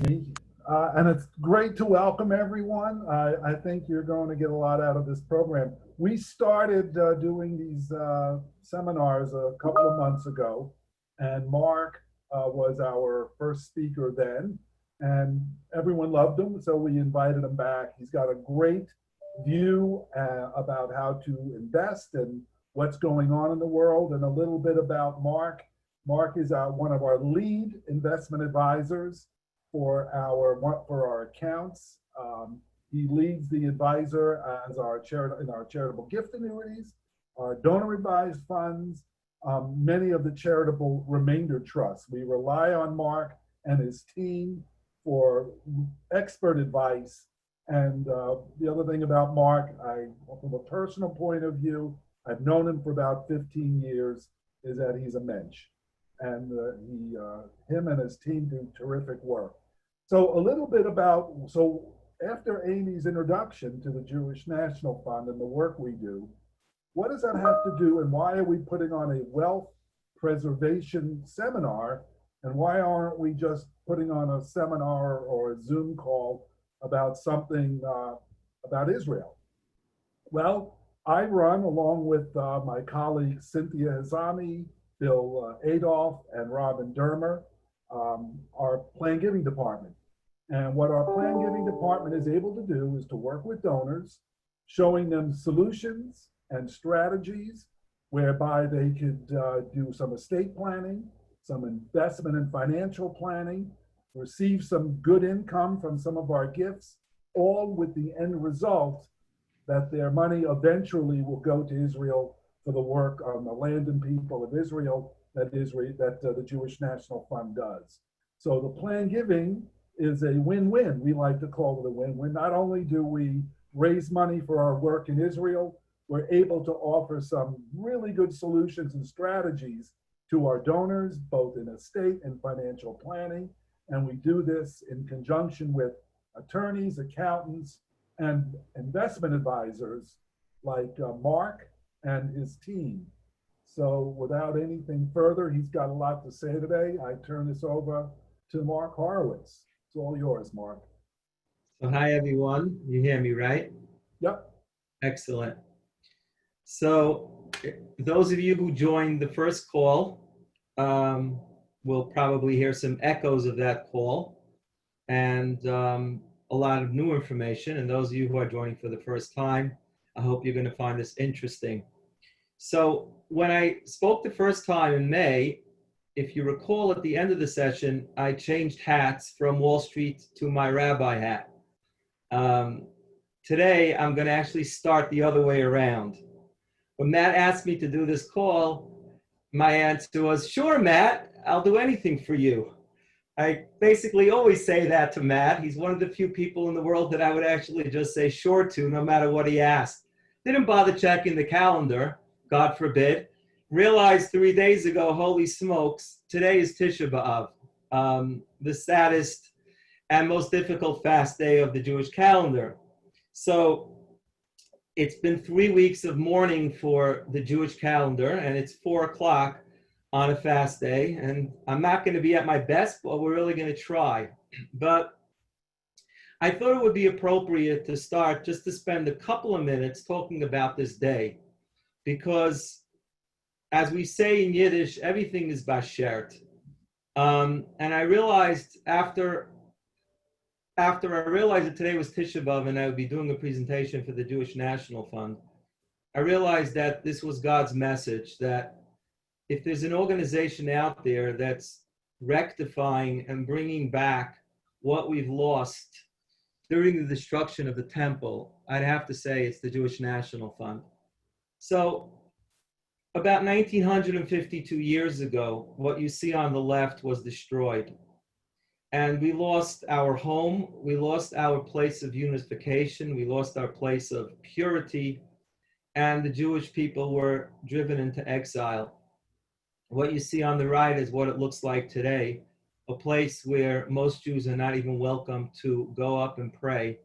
And it's great to welcome everyone. I think you're going to get a lot out of this program. We started doing these seminars a couple of months ago, and Mark was our first speaker then, and everyone loved him, so we invited him back. He's got a great view about how to invest and what's going on in the world, and a little bit about Mark. Mark is one of our lead investment advisors for our accounts. He leads the advisor as in our charitable gift annuities, our donor advised funds, many of the charitable remainder trusts. We rely on Mark and his team for expert advice. And the other thing about Mark, from a personal point of view, I've known him for about 15 years, is that he's a mensch. And him and his team do terrific work. So a little bit about, so after Amy's introduction to the Jewish National Fund and the work we do, what does that have to do, and why are we putting on a wealth preservation seminar, and why aren't we just putting on a seminar or a Zoom call about something about Israel? Well, I run, along with my colleagues Cynthia Hazami, Bill Adolph, and Robin Dermer, our plan giving department. And what our plan giving department is able to do is to work with donors, showing them solutions and strategies whereby they could do some estate planning, some investment and financial planning, receive some good income from some of our gifts, all with the end result that their money eventually will go to Israel for the work on the land and people of Israel that the Jewish National Fund does. So the plan giving is a win-win. We like to call it a win-win. Not only do we raise money for our work in Israel, we're able to offer some really good solutions and strategies to our donors, both in estate and financial planning. And we do this in conjunction with attorneys, accountants, and investment advisors like Mark and his team. So without anything further, he's got a lot to say today. I turn this over to Mark Horowitz. It's all yours, Mark. So hi, everyone. You hear me, right? Yep. Excellent. So those of you who joined the first call will probably hear some echoes of that call and a lot of new information. And those of you who are joining for the first time, I hope you're going to find this interesting. So when I spoke the first time in May, if you recall, at the end of the session, I changed hats from Wall Street to my rabbi hat. Today, I'm going to actually start the other way around. When Matt asked me to do this call, my answer was, sure, Matt, I'll do anything for you. I basically always say that to Matt. He's one of the few people in the world that I would actually just say sure to, no matter what he asked. Didn't bother checking the calendar, God forbid. Realized 3 days ago, holy smokes, today is Tisha B'Av, the saddest and most difficult fast day of the Jewish calendar. So it's been 3 weeks of mourning for the Jewish calendar, and it's 4 o'clock on a fast day. And I'm not going to be at my best, but we're really going to try. But I thought it would be appropriate to start just to spend a couple of minutes talking about this day, because as we say in Yiddish, everything is bashert. And I realized after I realized that today was Tisha B'Av and I would be doing a presentation for the Jewish National Fund, I realized that this was God's message, that if there's an organization out there that's rectifying and bringing back what we've lost during the destruction of the temple, I'd have to say it's the Jewish National Fund. So about 1952 years ago, what you see on the left was destroyed. And we lost our home, we lost our place of unification, we lost our place of purity, and the Jewish people were driven into exile. What you see on the right is what it looks like today, a place where most Jews are not even welcome to go up and pray.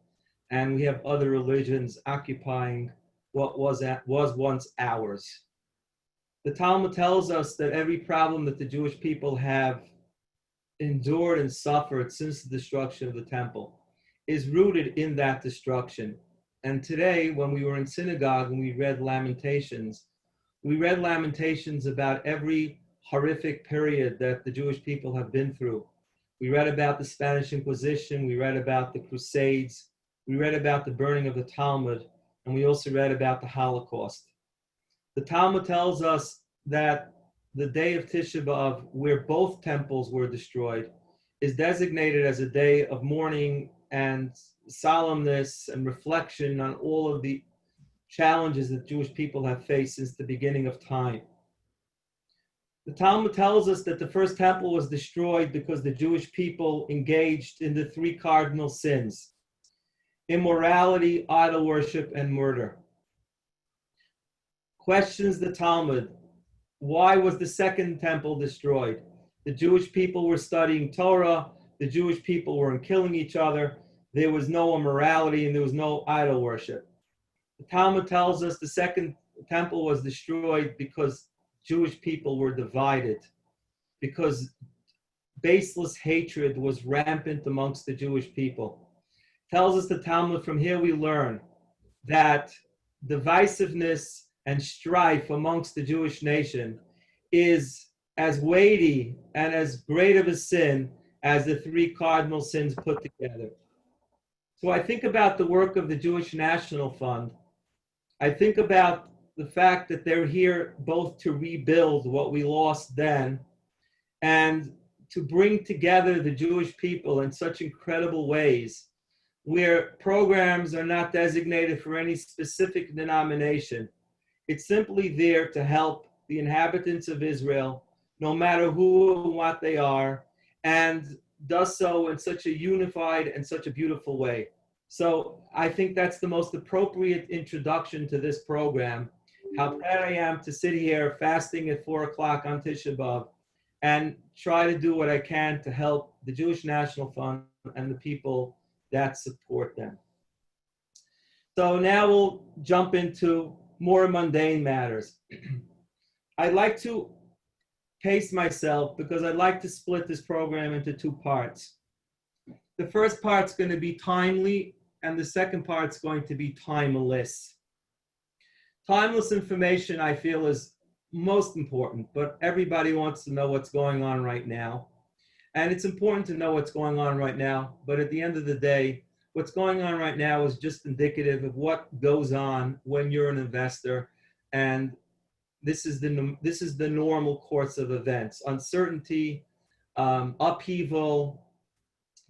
And we have other religions occupying what was once ours. The Talmud tells us that every problem that the Jewish people have endured and suffered since the destruction of the temple is rooted in that destruction. And today, when we were in synagogue and we read Lamentations about every horrific period that the Jewish people have been through. We read about the Spanish Inquisition, we read about the Crusades, we read about the burning of the Talmud, and we also read about the Holocaust. The Talmud tells us that the day of Tisha B'Av, where both temples were destroyed, is designated as a day of mourning and solemnness and reflection on all of the challenges that Jewish people have faced since the beginning of time. The Talmud tells us that the first temple was destroyed because the Jewish people engaged in the three cardinal sins: immorality, idol worship, and murder. Questions the Talmud: why was the second temple destroyed? The Jewish people were studying Torah, the Jewish people weren't killing each other, there was no immorality, and there was no idol worship. The Talmud tells us the second temple was destroyed because Jewish people were divided, because baseless hatred was rampant amongst the Jewish people. Tells us the Talmud, from here we learn that divisiveness and strife amongst the Jewish nation is as weighty and as great of a sin as the three cardinal sins put together. So I think about the work of the Jewish National Fund. I think about the fact that they're here both to rebuild what we lost then and to bring together the Jewish people in such incredible ways, where programs are not designated for any specific denomination. It's simply there to help the inhabitants of Israel, no matter who or what they are, and does so in such a unified and such a beautiful way. So I think that's the most appropriate introduction to this program. How proud I am to sit here fasting at 4 o'clock on Tisha B'Av and try to do what I can to help the Jewish National Fund and the people that support them. So now we'll jump into more mundane matters. I'd like to pace myself because I'd like to split this program into two parts. The first part's going to be timely, and the second part's going to be timeless. Timeless information, I feel, is most important, but everybody wants to know what's going on right now. And it's important to know what's going on right now, but at the end of the day, what's going on right now is just indicative of what goes on when you're an investor, and this is the normal course of events: uncertainty, upheaval,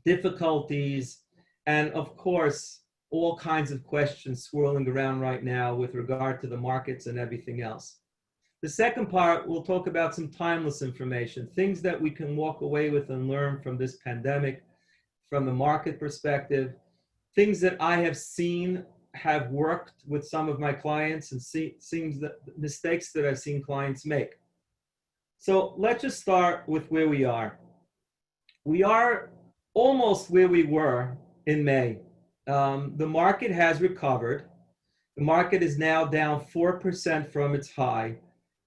difficulties, and of course, all kinds of questions swirling around right now with regard to the markets and everything else. The second part, we'll talk about some timeless information, things that we can walk away with and learn from this pandemic, from the market perspective, things that I have seen have worked with some of my clients, and seems that mistakes that I've seen clients make. So let's just start with where we are. We are almost where we were in May. The market has recovered. The market is now down 4% from its high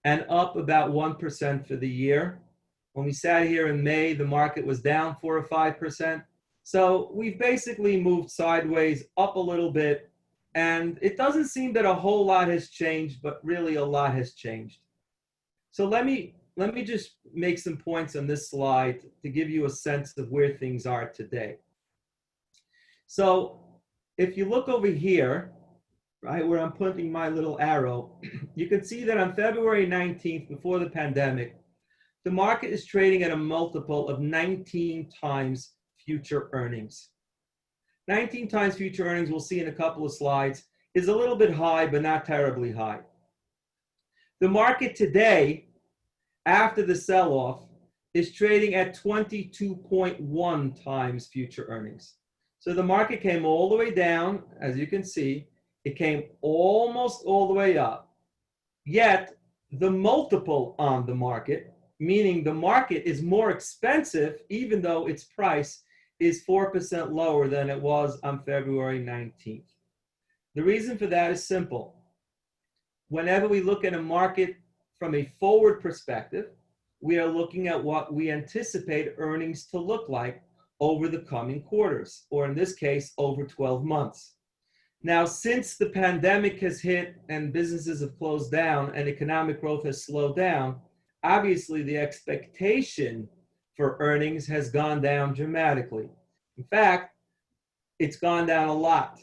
and up about 1% for the year. When we sat here in May, the market was down 4 or 5%. So we've basically moved sideways up a little bit, and it doesn't seem that a whole lot has changed, but really a lot has changed. So let me just make some points on this slide to give you a sense of where things are today. So if you look over here, right, where I'm pointing my little arrow, you can see that on February 19th, before the pandemic, the market is trading at a multiple of 19 times future earnings. 19 times future earnings, we'll see in a couple of slides, is a little bit high, but not terribly high. The market today, after the sell-off, is trading at 22.1 times future earnings. So the market came all the way down, as you can see. It came almost all the way up. Yet the multiple on the market, meaning the market is more expensive, even though its price is 4% lower than it was on February 19th. The reason for that is simple. Whenever we look at a market from a forward perspective, we are looking at what we anticipate earnings to look like over the coming quarters, or in this case, over 12 months. Now, since the pandemic has hit and businesses have closed down and economic growth has slowed down, obviously the expectation for earnings has gone down dramatically. In fact, it's gone down a lot.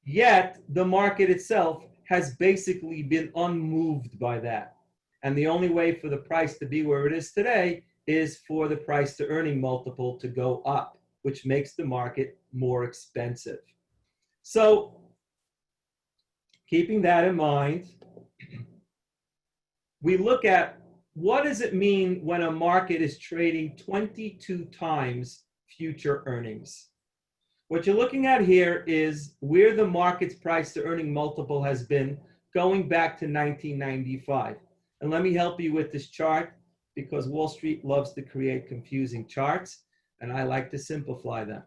Yet, the market itself has basically been unmoved by that. And the only way for the price to be where it is today is for the price to earning multiple to go up, which makes the market more expensive. So, keeping that in mind, we look at what does it mean when a market is trading 22 times future earnings. What you're looking at here is where the market's price to earning multiple has been going back to 1995. And let me help you with this chart because Wall Street loves to create confusing charts and I like to simplify them.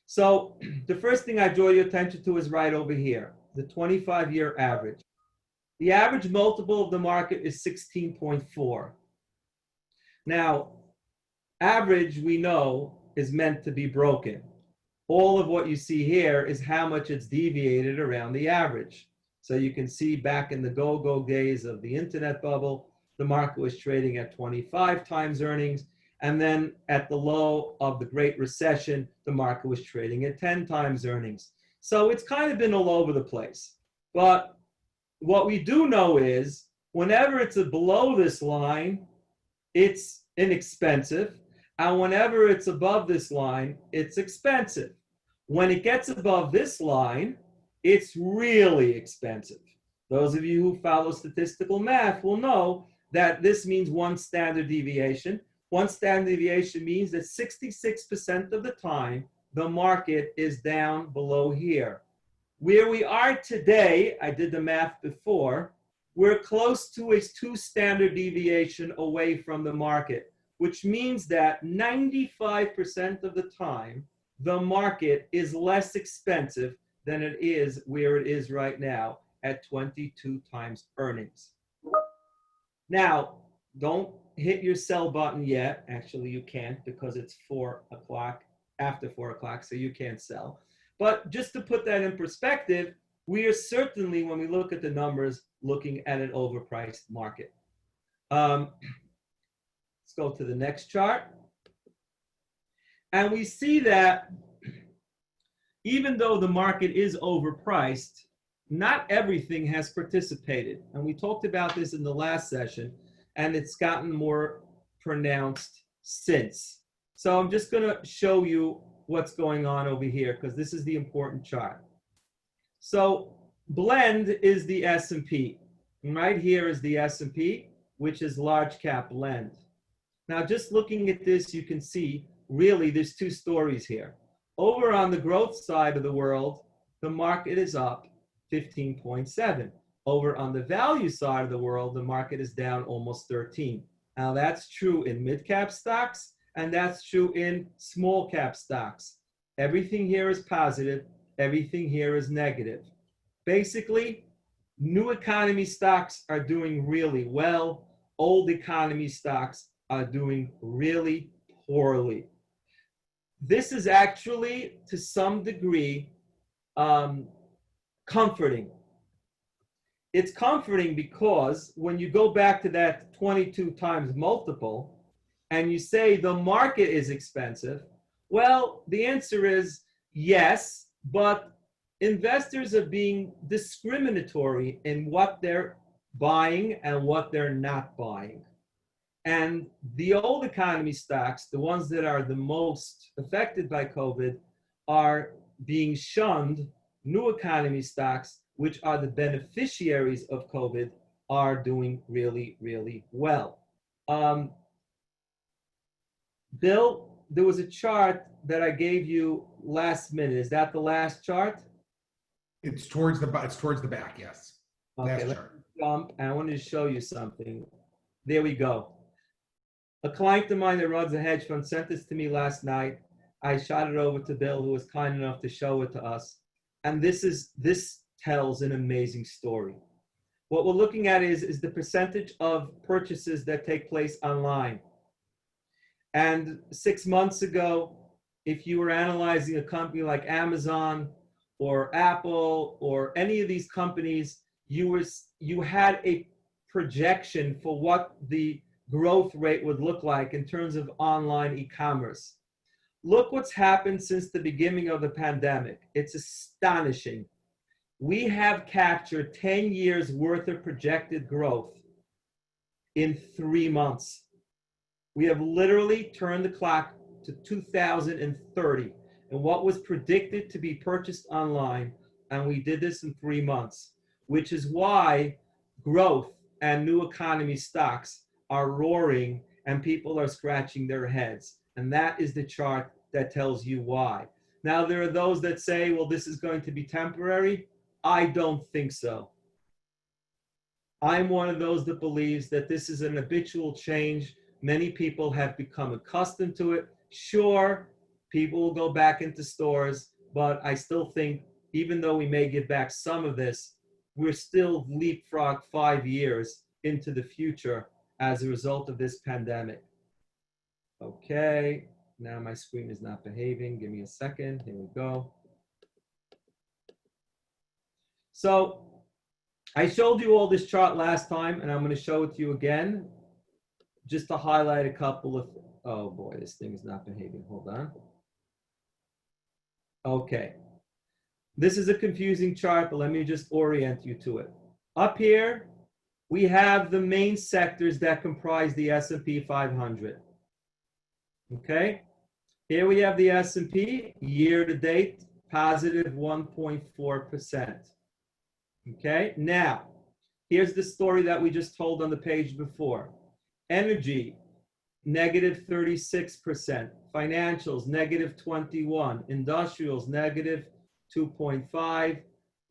So the first thing I draw your attention to is right over here, the 25-year average. The average multiple of the market is 16.4. Now, average, we know, is meant to be broken. All of what you see here is how much it's deviated around the average. So you can see back in the go-go days of the internet bubble, the market was trading at 25 times earnings. And then at the low of the Great Recession, the market was trading at 10 times earnings. So it's kind of been all over the place. But what we do know is whenever it's below this line, it's inexpensive. And whenever it's above this line, it's expensive. When it gets above this line, it's really expensive. Those of you who follow statistical math will know that this means one standard deviation. One standard deviation means that 66% of the time, the market is down below here. Where we are today, I did the math before, we're close to a 2 standard deviation away from the market, which means that 95% of the time, the market is less expensive than it is where it is right now at 22 times earnings. Now, don't hit your sell button yet. Actually, you can't because it's 4 o'clock, after 4 o'clock, so you can't sell. But just to put that in perspective, we are certainly, when we look at the numbers, looking at an overpriced market. Let's go to the next chart. And we see that even though the market is overpriced, not everything has participated. And we talked about this in the last session, and it's gotten more pronounced since. So I'm just going to show you what's going on over here because this is the important chart. So blend is the S&P. And right here is the S&P, which is large cap blend. Now, just looking at this, you can see really there's 2 stories here. Over on the growth side of the world, the market is up 15.7. Over on the value side of the world, the market is down almost 13. Now, that's true in mid-cap stocks, and that's true in small-cap stocks. Everything here is positive. Everything here is negative. Basically, new economy stocks are doing really well. Old economy stocks are doing really poorly. This is actually, to some degree, comforting. It's comforting because when you go back to that 22 times multiple and you say the market is expensive, well, the answer is yes, but investors are being discriminatory in what they're buying and what they're not buying. And the old economy stocks, the ones that are the most affected by COVID, are being shunned. New economy stocks, which are the beneficiaries of COVID, are doing really, really well. Bill, there was a chart that I gave you last minute. Is that the last chart? It's towards the back, yes. Okay, let's jump. I wanted to show you something. There we go. A client of mine that runs a hedge fund sent this to me last night. I shot it over to Bill, who was kind enough to show it to us. And this tells an amazing story. What we're looking at is the percentage of purchases that take place online. And 6 months ago, if you were analyzing a company like Amazon or Apple or any of these companies, you had a projection for what the growth rate would look like in terms of online e-commerce. Look what's happened since the beginning of the pandemic. It's astonishing. We have captured 10 years worth of projected growth in 3 months. We have literally turned the clock to 2030 and what was predicted to be purchased online, and we did this in 3 months, which is why growth and new economy stocks are roaring and people are scratching their heads. And that is the chart that tells you why. Now, there are those that say, well, this is going to be temporary. I don't think so. I'm one of those that believes that this is an habitual change. Many people have become accustomed to it. Sure, people will go back into stores, but I still think, even though we may get back some of this, we're still leapfrog 5 years into the future as a result of this pandemic. Okay, now my screen is not behaving. Give me a second. Here we go. So I showed you all this chart last time, and I'm going to show it to you again, just to highlight a couple of, oh boy, this thing is not behaving. Hold on. Okay. This is a confusing chart, but let me just orient you to it. Up here, we have the main sectors that comprise the S&P 500. Okay. Here we have the S&P year to date, positive 1.4%. Okay. Now, here's the story that we just told on the page before. Energy, negative 36%. Financials, negative 21%. Industrials, negative 2.5%.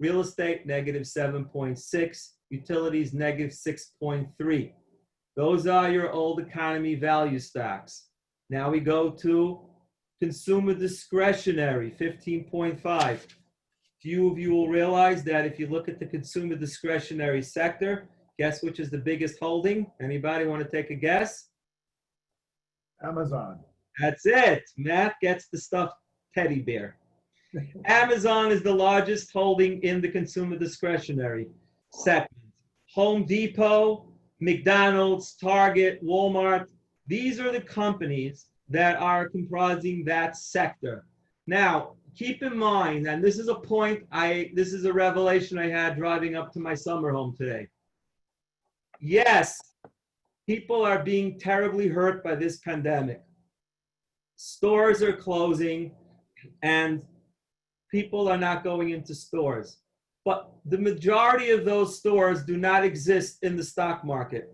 Real estate, negative 7.6%. Utilities, negative 6.3%. Those are your old economy value stocks. Now we go to consumer discretionary, 15.5%. Few of you will realize that if you look at the consumer discretionary sector, guess which is the biggest holding? Anybody want to take a guess? Amazon. That's it. Matt gets the stuffed teddy bear. Amazon is the largest holding in the consumer discretionary segment. Home Depot, McDonald's, Target, Walmart, these are the companies that are comprising that sector. Now, keep in mind, and this is a point, this is a revelation I had driving up to my summer home today. Yes, people are being terribly hurt by this pandemic. Stores are closing and people are not going into stores. But the majority of those stores do not exist in the stock market.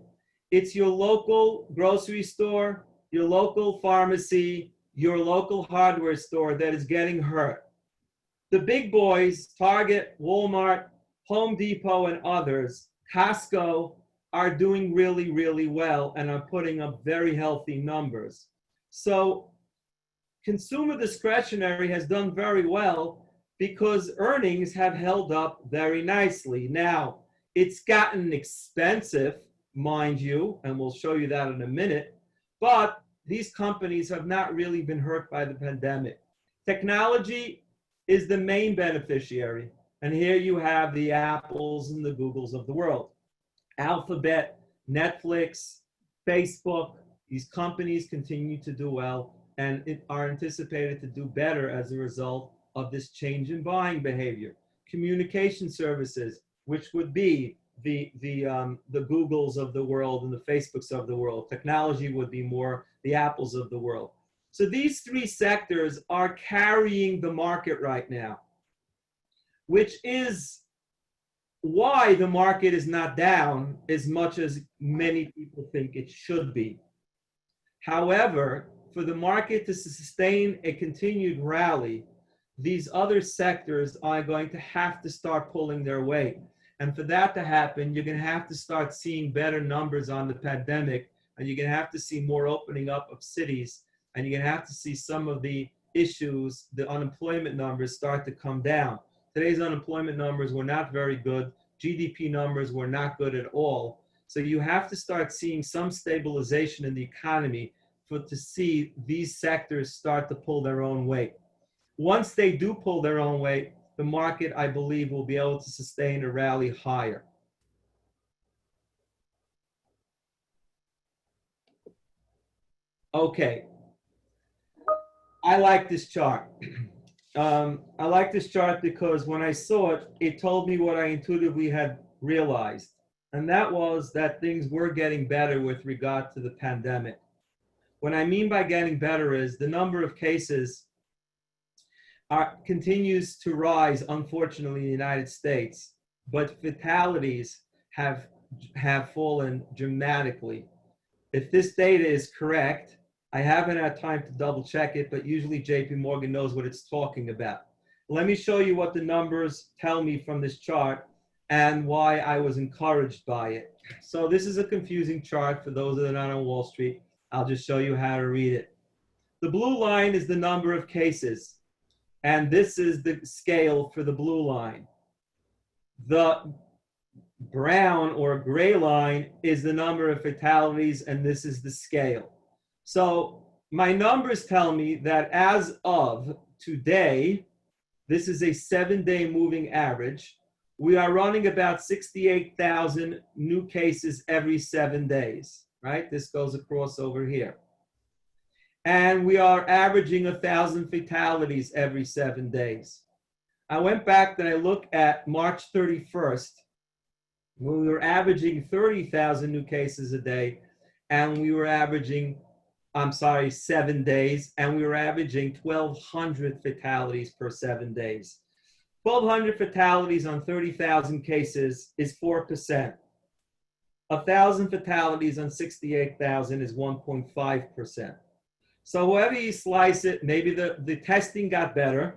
It's your local grocery store, your local pharmacy, your local hardware store that is getting hurt. The big boys, Target, Walmart, Home Depot, and others, Costco, are doing really, really well and are putting up very healthy numbers. So consumer discretionary has done very well because earnings have held up very nicely. Now, it's gotten expensive, mind you, and we'll show you that in a minute, but these companies have not really been hurt by the pandemic. Technology is the main beneficiary, and here you have the Apples and the Googles of the world. Alphabet, Netflix, Facebook, these companies continue to do well and are anticipated to do better as a result of this change in buying behavior. Communication services, which would be the Googles of the world and the Facebooks of the world. Technology would be more the Apples of the world. So these three sectors are carrying the market right now, which is why the market is not down as much as many people think it should be. However, for the market to sustain a continued rally, these other sectors are going to have to start pulling their weight. And for that to happen, you're going to have to start seeing better numbers on the pandemic, and you're going to have to see more opening up of cities, and you're going to have to see some of the issues, the unemployment numbers start to come down. Today's unemployment numbers were not very good. GDP numbers were not good at all. So you have to start seeing some stabilization in the economy to see these sectors start to pull their own weight. Once they do pull their own weight, the market, I believe, will be able to sustain a rally higher. Okay. I like this chart. I like this chart because when I saw it, it told me what I intuitively had realized. And that was that things were getting better with regard to the pandemic. What I mean by getting better is the number of cases continues to rise, unfortunately, in the United States, but fatalities have fallen dramatically. If this data is correct, I haven't had time to double check it, but usually JP Morgan knows what it's talking about. Let me show you what the numbers tell me from this chart and why I was encouraged by it. So this is a confusing chart for those that are not on Wall Street. I'll just show you how to read it. The blue line is the number of cases, and this is the scale for the blue line. The brown or gray line is the number of fatalities, and this is the scale. So my numbers tell me that as of today, this is a 7-day moving average. We are running about 68,000 new cases every 7 days, right? This goes across over here. And we are averaging 1,000 fatalities every 7 days. I went back and I looked at March 31st, when we were averaging 30,000 new cases a day, and we were averaging 7 days, and we were averaging 1,200 fatalities per 7 days. 1,200 fatalities on 30,000 cases is 4%. 1,000 fatalities on 68,000 is 1.5%. So however you slice it, maybe the testing got better.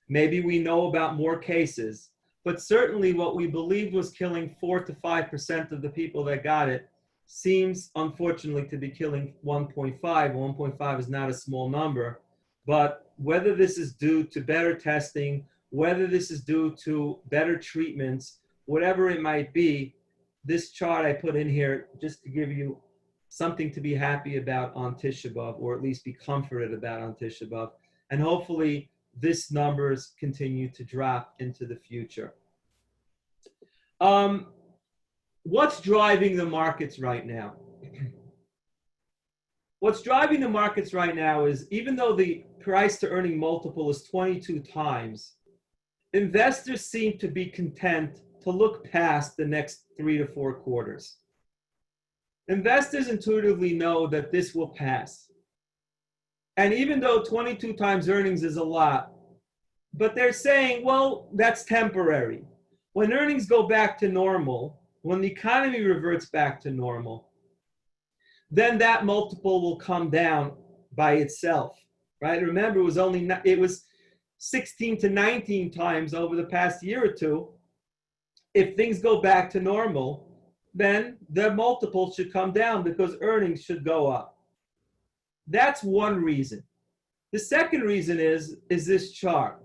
Maybe we know about more cases. But certainly what we believed was killing 4 to 5% of the people that got it seems, unfortunately, to be killing 1.5. 1.5 is not a small number. But whether this is due to better testing, whether this is due to better treatments, whatever it might be, this chart I put in here just to give you something to be happy about on Tisha B'Av, or at least be comforted about on Tisha B'Av. And hopefully this numbers continue to drop into the future. What's driving the markets right now? What's driving the markets right now is, even though the price to earning multiple is 22 times, investors seem to be content to look past the next 3 to 4 quarters. Investors intuitively know that this will pass. And even though 22 times earnings is a lot, but they're saying, well, that's temporary. When earnings go back to normal, when the economy reverts back to normal, then that multiple will come down by itself, right? Remember, it was 16 to 19 times over the past year or two. If things go back to normal, then the multiple should come down because earnings should go up. That's one reason. The second reason is this chart.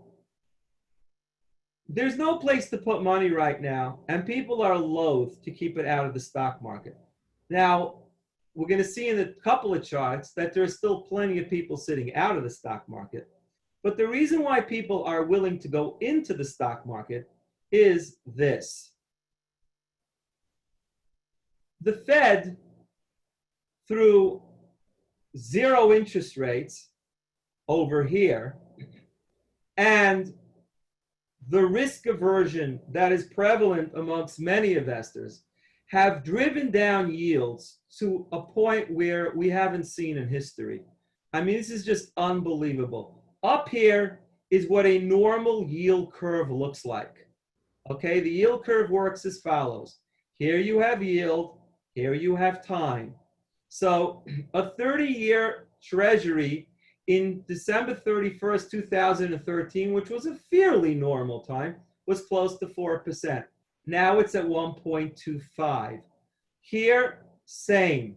There's no place to put money right now, and people are loath to keep it out of the stock market. Now, we're going to see in a couple of charts that there's still plenty of people sitting out of the stock market. But the reason why people are willing to go into the stock market is this. The Fed, through zero interest rates over here, and the risk aversion that is prevalent amongst many investors, have driven down yields to a point where we haven't seen in history. I mean, this is just unbelievable. Up here is what a normal yield curve looks like. Okay, the yield curve works as follows. Here you have yield, here you have time. So a 30-year treasury in December 31st, 2013, which was a fairly normal time, was close to 4%. Now it's at 1.25. Here, same.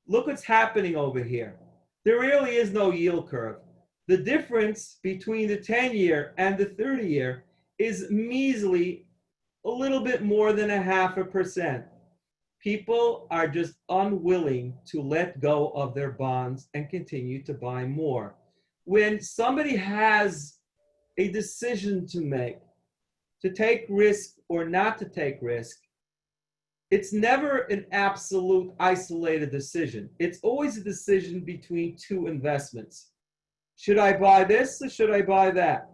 Look what's happening over here. There really is no yield curve. The difference between the 10-year and the 30-year is measly a little bit more than 0.5%. People are just unwilling to let go of their bonds and continue to buy more. When somebody has a decision to make, to take risk or not to take risk, it's never an absolute isolated decision. It's always a decision between two investments. Should I buy this or should I buy that?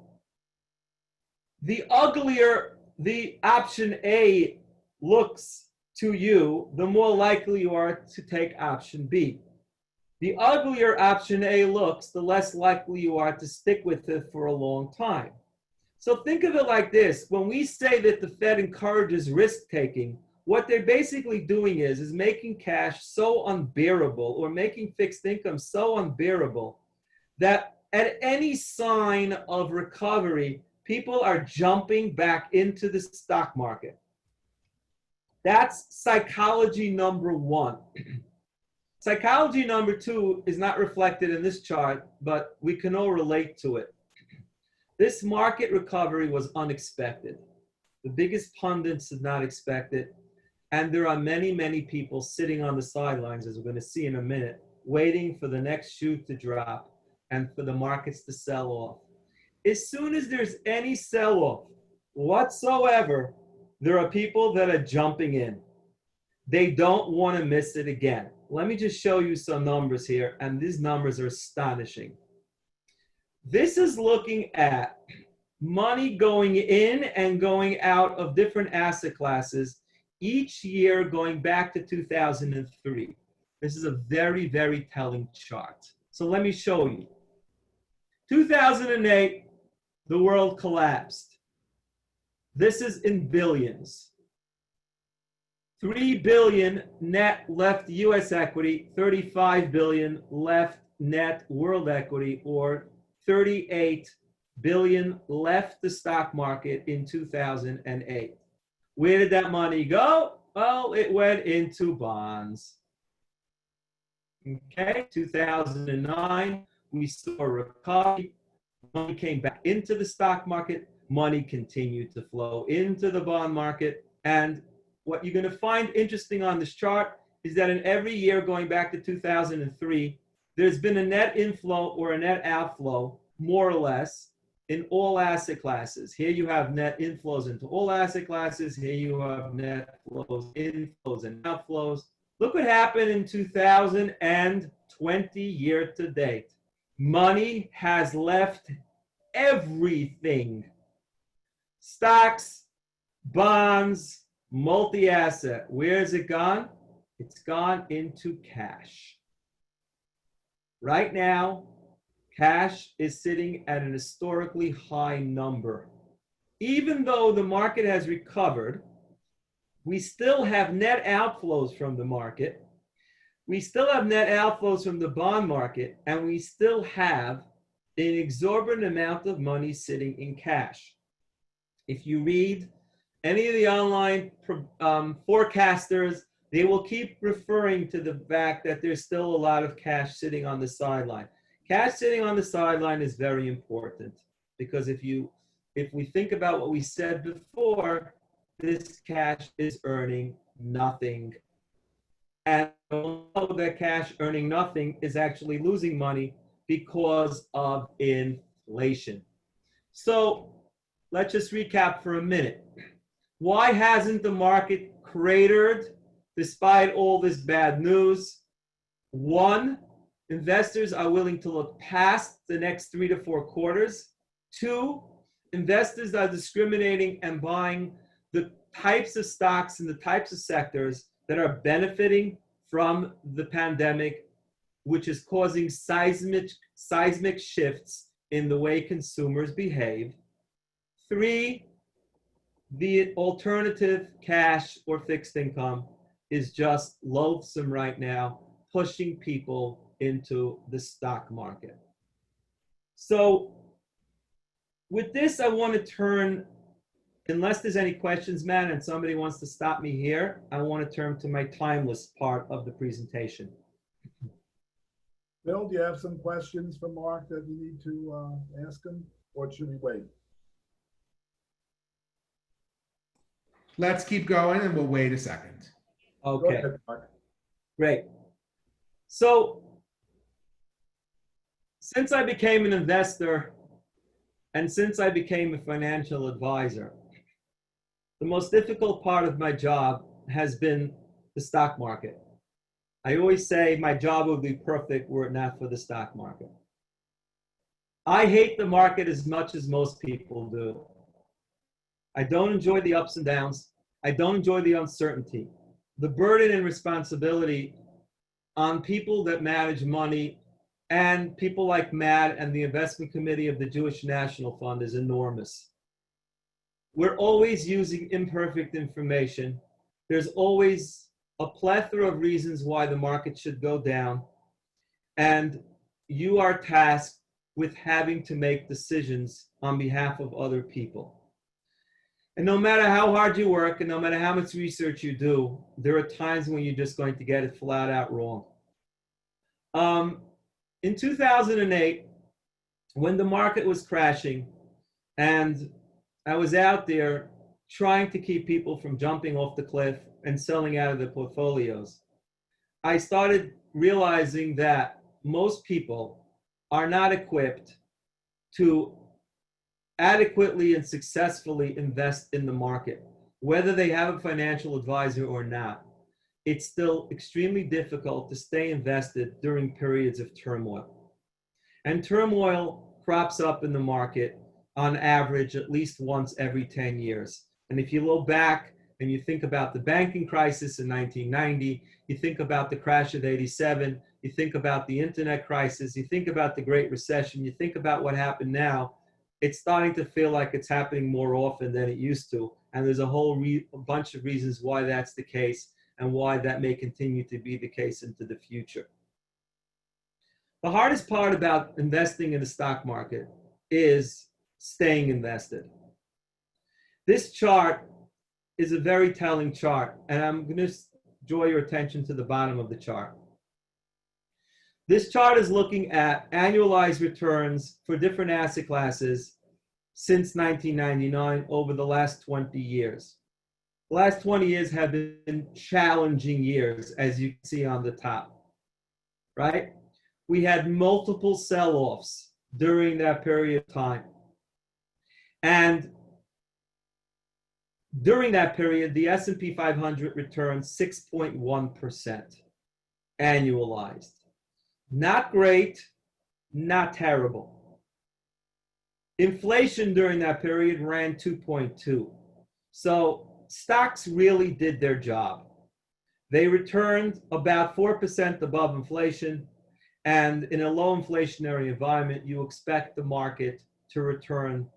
The uglier the option A looks to you, the more likely you are to take option B. The uglier option A looks, the less likely you are to stick with it for a long time. So think of it like this. When we say that the Fed encourages risk-taking, what they're basically doing is making cash so unbearable, or making fixed income so unbearable, that at any sign of recovery, people are jumping back into the stock market. That's psychology number one. Psychology number two is not reflected in this chart, but we can all relate to it. This market recovery was unexpected. The biggest pundits did not expect it. And there are many, many people sitting on the sidelines, as we're going to see in a minute, waiting for the next shoe to drop and for the markets to sell off. As soon as there's any sell-off whatsoever, there are people that are jumping in. They don't want to miss it again. Let me just show you some numbers here, and these numbers are astonishing. This is looking at money going in and going out of different asset classes each year going back to 2003. This is a very, very telling chart. So let me show you. 2008, the world collapsed. This is in billions. 3 billion net left US equity, 35 billion left net world equity, or 38 billion left the stock market in 2008. Where did that money go? Well, it went into bonds. Okay, 2009, we saw a recovery. Money came back into the stock market. Money continued to flow into the bond market. And what you're going to find interesting on this chart is that in every year going back to 2003, there's been a net inflow or a net outflow, more or less, in all asset classes. Here you have net inflows into all asset classes. Here you have net flows, inflows, and outflows. Look what happened in 2020 year to date. Money has left everything. Stocks, bonds, multi-asset. Where has it gone? It's gone into cash. Right now, cash is sitting at an historically high number. Even though the market has recovered, we still have net outflows from the market. We still have net outflows from the bond market, and we still have an exorbitant amount of money sitting in cash. If you read any of the online forecasters, they will keep referring to the fact that there's still a lot of cash sitting on the sideline. Cash sitting on the sideline is very important because if we think about what we said before, this cash is earning nothing. And we'll know that cash earning nothing is actually losing money because of inflation. So let's just recap for a minute. Why hasn't the market cratered despite all this bad news? One, investors are willing to look past the next 3 to 4 quarters. Two, investors are discriminating and buying the types of stocks and the types of sectors that are benefiting from the pandemic, which is causing seismic shifts in the way consumers behave. Three, the alternative cash or fixed income is just loathsome right now, pushing people into the stock market. So with this, I want to turn, unless there's any questions, Matt, and somebody wants to stop me here, I want to turn to my timeless part of the presentation. Bill, do you have some questions for Mark that you need to ask him, or should we wait? Let's keep going and we'll wait a second. Go Okay, ahead, Mark. great. So since I became an investor and since I became a financial advisor, the most difficult part of my job has been the stock market. I always say my job would be perfect were it not for the stock market. I hate the market as much as most people do. I don't enjoy the ups and downs. I don't enjoy the uncertainty. The burden and responsibility on people that manage money and people like Matt and the investment committee of the Jewish National Fund is enormous. We're always using imperfect information. There's always a plethora of reasons why the market should go down. And you are tasked with having to make decisions on behalf of other people. And no matter how hard you work and no matter how much research you do, there are times when you're just going to get it flat out wrong. In 2008, when the market was crashing and I was out there trying to keep people from jumping off the cliff and selling out of their portfolios, I started realizing that most people are not equipped to adequately and successfully invest in the market, whether they have a financial advisor or not. It's still extremely difficult to stay invested during periods of turmoil. And turmoil crops up in the market on average at least once every 10 years. And if you look back and you think about the banking crisis in 1990, you think about the crash of 87, you think about the internet crisis, you think about the Great Recession, you think about what happened now, it's starting to feel like it's happening more often than it used to. And there's a whole bunch of reasons why that's the case and why that may continue to be the case into the future. The hardest part about investing in the stock market is staying invested. This chart is a very telling chart, and I'm going to draw your attention to the bottom of the chart. This chart is looking at annualized returns for different asset classes since 1999 over the last 20 years. The last 20 years have been challenging years, as you can see on the top, right? We had multiple sell-offs during that period of time. And during that period, the S&P 500 returned 6.1% annualized. Not great, not terrible. Inflation during that period ran 2.2. So stocks really did their job. They returned about 4% above inflation, and in a low inflationary environment, you expect the market to return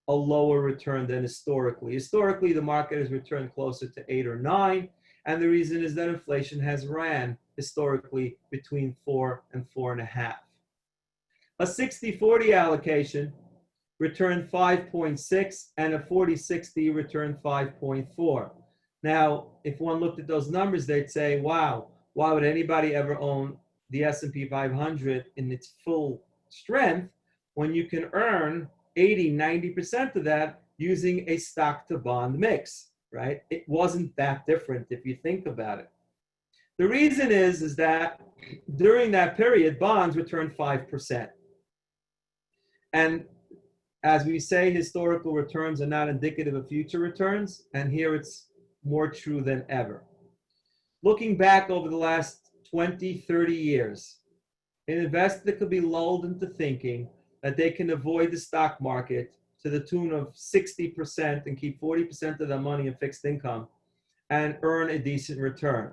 a lower return than historically. Historically, the market has returned closer to 8 or 9, and the reason is that inflation has ran historically between 4 and 4.5. A 60-40 allocation returned 5.6, and a 40-60 returned 5.4. Now, if one looked at those numbers, they'd say, wow, why would anybody ever own the S&P 500 in its full strength when you can earn 80, 90% of that using a stock to bond mix, right? It wasn't that different if you think about it. The reason is that during that period, bonds returned 5%. And as we say, historical returns are not indicative of future returns, and here it's more true than ever. Looking back over the last 20, 30 years, an investor could be lulled into thinking that they can avoid the stock market to the tune of 60% and keep 40% of their money in fixed income and earn a decent return.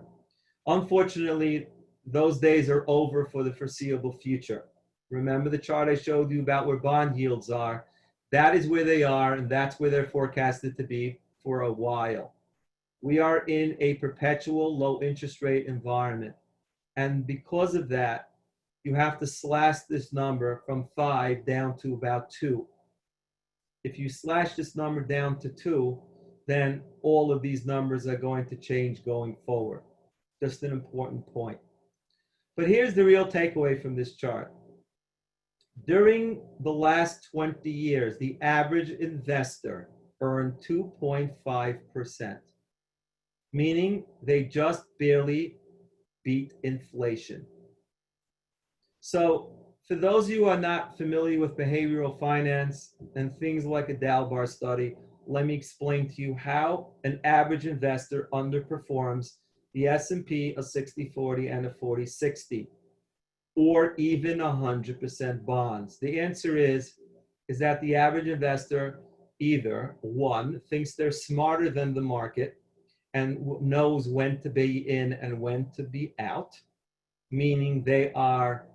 Unfortunately, those days are over for the foreseeable future. Remember the chart I showed you about where bond yields are? That is where they are, and that's where they're forecasted to be for a while. We are in a perpetual low interest rate environment. And because of that, you have to slash this number from 5 down to about 2. If you slash this number down to 2, then all of these numbers are going to change going forward. Just an important point. But here's the real takeaway from this chart. During the last 20 years, the average investor earn 2.5%, meaning they just barely beat inflation. So for those of you who are not familiar with behavioral finance and things like a Dalbar study, let me explain to you how an average investor underperforms the S&P, a 60-40, and a 40-60, or even 100% bonds. The answer is that the average investor either, one, thinks they're smarter than the market and knows when to be in and when to be out, meaning they are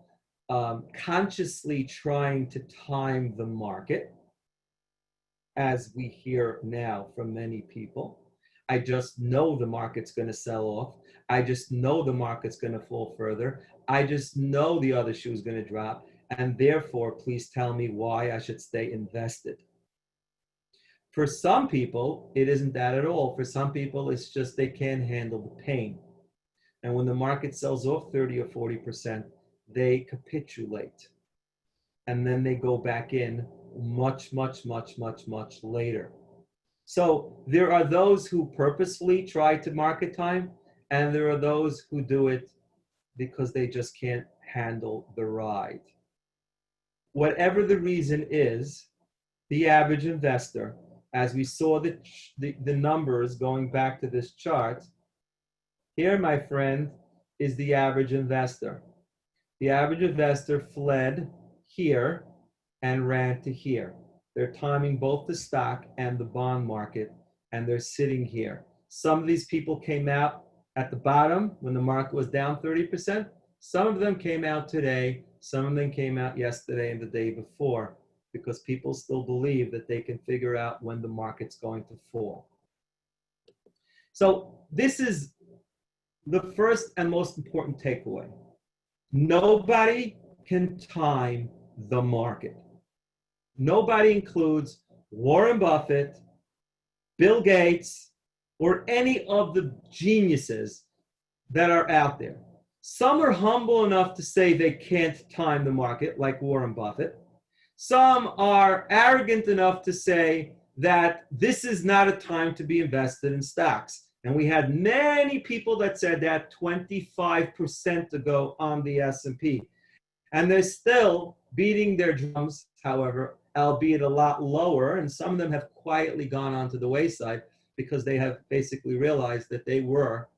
consciously trying to time the market, as we hear now from many people. I just know the market's going to sell off. I just know the market's going to fall further. I just know the other shoe is going to drop. And therefore, please tell me why I should stay invested. For some people, it isn't that at all. For some people, it's just they can't handle the pain. And when the market sells off 30 or 40%, they capitulate. And then they go back in much, much, much, much, much later. So there are those who purposefully try to market time, and there are those who do it because they just can't handle the ride. Whatever the reason is, the average investor, as we saw the numbers going back to this chart, here, my friend, is the average investor. The average investor fled here and ran to here. They're timing both the stock and the bond market, and they're sitting here. Some of these people came out at the bottom when the market was down 30%. Some of them came out today. Some of them came out yesterday and the day before, because people still believe that they can figure out when the market's going to fall. So this is the first and most important takeaway. Nobody can time the market. Nobody includes Warren Buffett, Bill Gates, or any of the geniuses that are out there. Some are humble enough to say they can't time the market, like Warren Buffett. Some are arrogant enough to say that this is not a time to be invested in stocks. And we had many people that said that 25% ago on the S&P. And they're still beating their drums, however, albeit a lot lower. And some of them have quietly gone onto the wayside because they have basically realized that they were,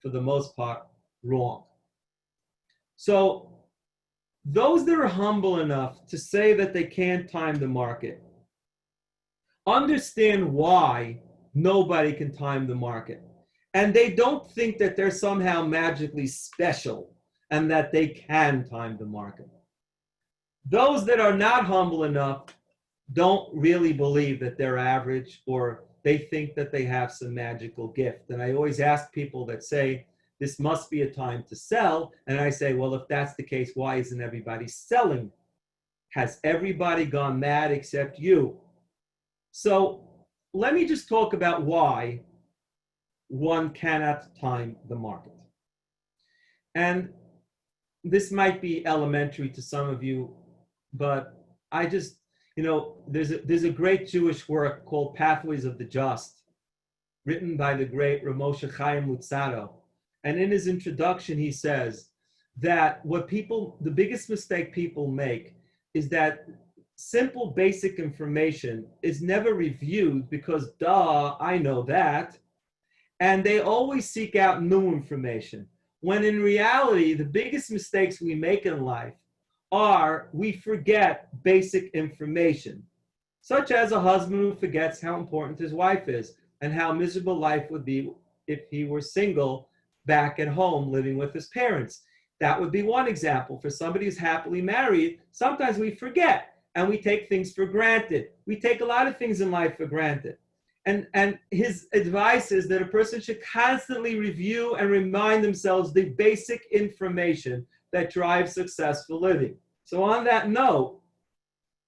for the most part, wrong. So those that are humble enough to say that they can't time the market understand why nobody can time the market. And they don't think that they're somehow magically special and that they can time the market. Those that are not humble enough don't really believe that they're average, or they think that they have some magical gift. And I always ask people that say, this must be a time to sell. And I say, well, if that's the case, why isn't everybody selling? Has everybody gone mad except you? So let me just talk about why one cannot time the market. And this might be elementary to some of you, but I just, there's a great Jewish work called Pathways of the Just, written by the great Ramosha Chaim Luzzatto. And in his introduction, he says that the biggest mistake people make is that simple, basic information is never reviewed because, duh, I know that. And they always seek out new information, when in reality, the biggest mistakes we make in life are we forget basic information, such as a husband who forgets how important his wife is and how miserable life would be if he were single back at home living with his parents. That would be one example. For somebody who's happily married, sometimes we forget and we take things for granted. We take a lot of things in life for granted. And his advice is that a person should constantly review and remind themselves the basic information that drives successful living. So on that note,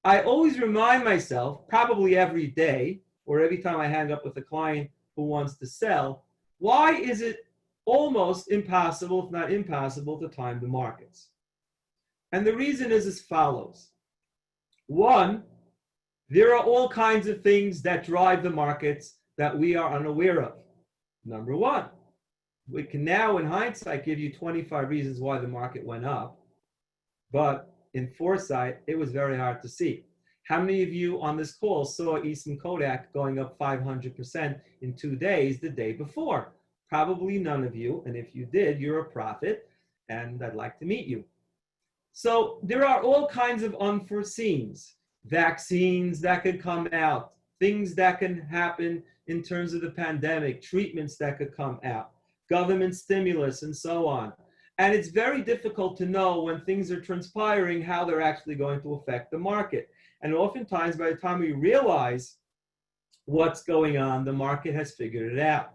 I always remind myself, probably every day, or every time I hang up with a client who wants to sell, why is it almost impossible, if not impossible, to time the markets? And the reason is as follows. One, There are all kinds of things that drive the markets that we are unaware of. Number one, we can now, in hindsight, give you 25 reasons why the market went up. But in foresight, it was very hard to see. How many of you on this call saw Eastman Kodak going up 500% in 2 days the day before? Probably none of you. And if you did, you're a prophet, and I'd like to meet you. So there are all kinds of unforeseens. Vaccines that could come out, things that can happen in terms of the pandemic, treatments that could come out, government stimulus, and so on. And it's very difficult to know when things are transpiring how they're actually going to affect the market. And oftentimes, by the time we realize what's going on, the market has figured it out.